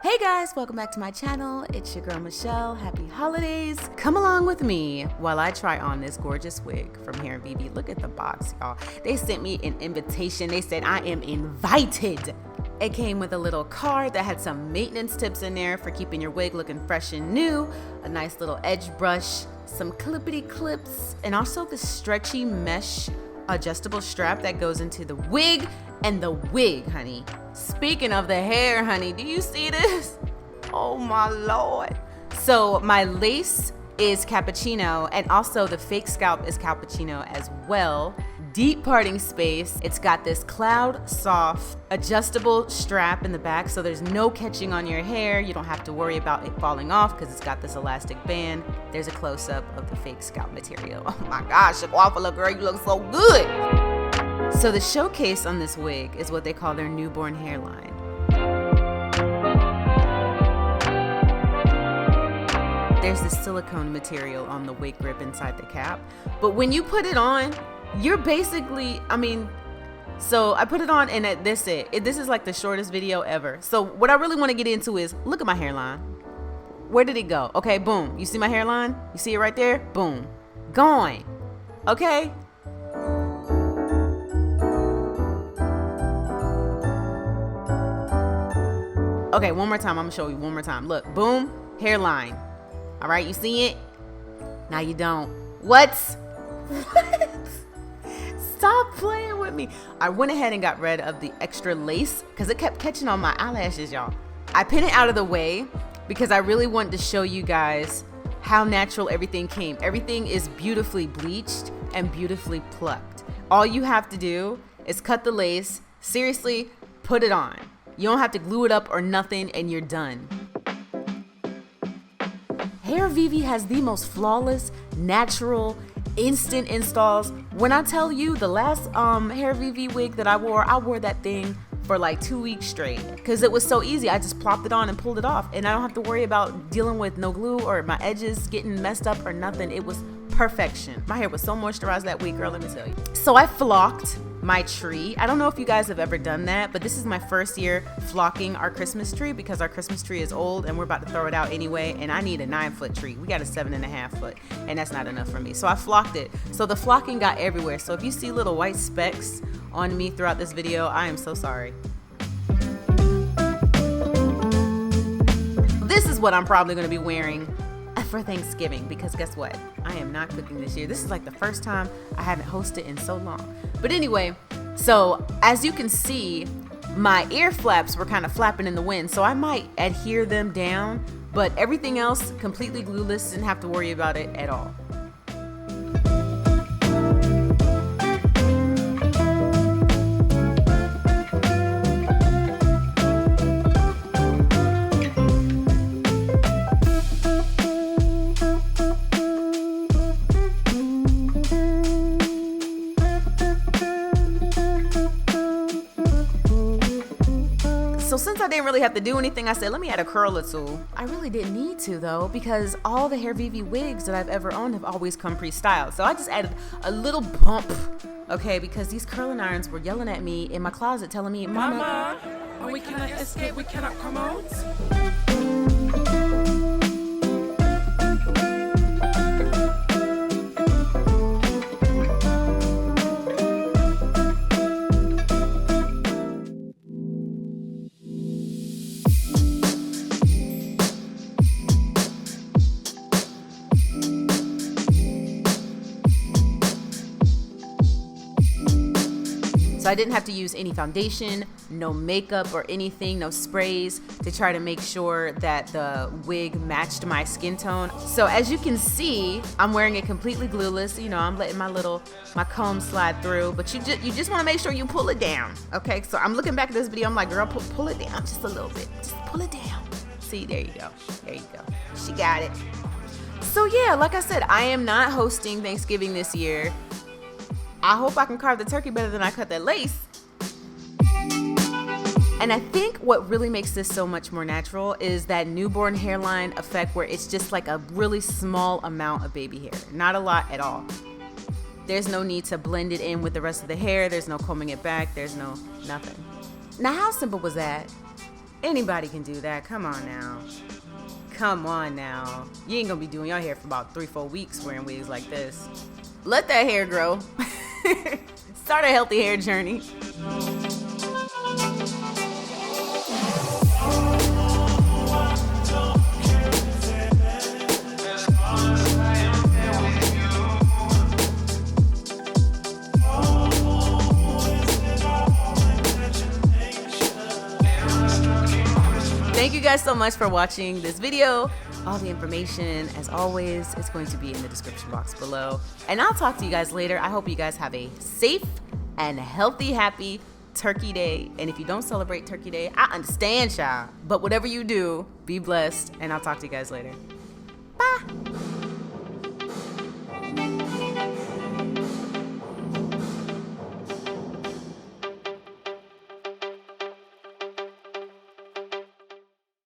Hey guys, welcome back to my channel. It's your girl Michelle. Happy holidays. Come along with me while I try on this gorgeous wig from Hairvivi. Look at the box, y'all. They sent me an invitation. They said I am invited. It came with a little card that had some maintenance tips in there for keeping your wig looking fresh and new, a nice little edge brush, some clippity clips, and also the stretchy mesh adjustable strap that goes into the wig and the wig, honey. Speaking of the hair, honey, do you see this? Oh my Lord. So my lace is Cappuccino, and also the fake scalp is Cappuccino as well. Deep parting space. It's got this cloud soft adjustable strap in the back, so there's no catching on your hair. You don't have to worry about it falling off because it's got this elastic band. There's a close-up of the fake scalp material. Oh my gosh, Shaquafala girl, you look so good. So the showcase on this wig is what they call their newborn hairline. There's this silicone material on the wig grip inside the cap, but when you put it on, you're basically, so I put it on and this is like the shortest video ever. So what I really want to get into is, look at my hairline. Where did it go? Okay, boom. You see my hairline? You see it right there? Boom. Gone. Okay? Okay, one more time. I'm gonna show you one more time. Look, boom, hairline. All right, you see it? Now you don't. What? What? Stop playing with me. I went ahead and got rid of the extra lace because it kept catching on my eyelashes, y'all. I pinned it out of the way because I really wanted to show you guys how natural everything came. Everything is beautifully bleached and beautifully plucked. All you have to do is cut the lace, seriously, put it on. You don't have to glue it up or nothing, and you're done. Hairvivi has the most flawless, natural, instant installs. When I tell you the last Hairvivi wig that I wore that thing for like 2 weeks straight because it was so easy. I just plopped it on and pulled it off, and I don't have to worry about dealing with no glue or my edges getting messed up or nothing. It was perfection. My hair was so moisturized that week, girl, let me tell you. So I flocked my tree. I don't know if you guys have ever done that, but this is my first year flocking our Christmas tree because our Christmas tree is old and we're about to throw it out anyway, and I need a 9-foot tree. We got a 7.5 foot, and that's not enough for me. So I flocked it. So the flocking got everywhere. So if you see little white specks on me throughout this video, I am so sorry. This is what I'm probably going to be wearing for Thanksgiving because guess what? I am not cooking this year. This is like the first time I haven't hosted in so long. But anyway, so as you can see, my ear flaps were kind of flapping in the wind, so I might adhere them down, but everything else completely glueless, didn't have to worry about it at all. So since I didn't really have to do anything, I said, let me add a curl or two. I really didn't need to though, because all the Hairvivi wigs that I've ever owned have always come pre-styled. So I just added a little bump, okay, because these curling irons were yelling at me in my closet telling me, Mama, we cannot escape, we cannot come out. So I didn't have to use any foundation, no makeup or anything, no sprays to try to make sure that the wig matched my skin tone. So as you can see, I'm wearing it completely glueless. You know, I'm letting my comb slide through, but you just want to make sure you pull it down. Okay, so I'm looking back at this video, I'm like, girl, pull it down just a little bit. Just pull it down. See, there you go. There you go. She got it. So yeah, like I said, I am not hosting Thanksgiving this year. I hope I can carve the turkey better than I cut that lace. And I think what really makes this so much more natural is that newborn hairline effect where it's just like a really small amount of baby hair. Not a lot at all. There's no need to blend it in with the rest of the hair. There's no combing it back. There's no nothing. Now, how simple was that? Anybody can do that. Come on now. Come on now. You ain't gonna be doing your hair for about 3-4 weeks wearing wigs like this. Let that hair grow. Start a healthy hair journey. Thank you guys so much for watching this video. All the information, as always, is going to be in the description box below. And I'll talk to you guys later. I hope you guys have a safe and healthy, happy Turkey Day. And if you don't celebrate Turkey Day, I understand, y'all. But whatever you do, be blessed. And I'll talk to you guys later. Bye.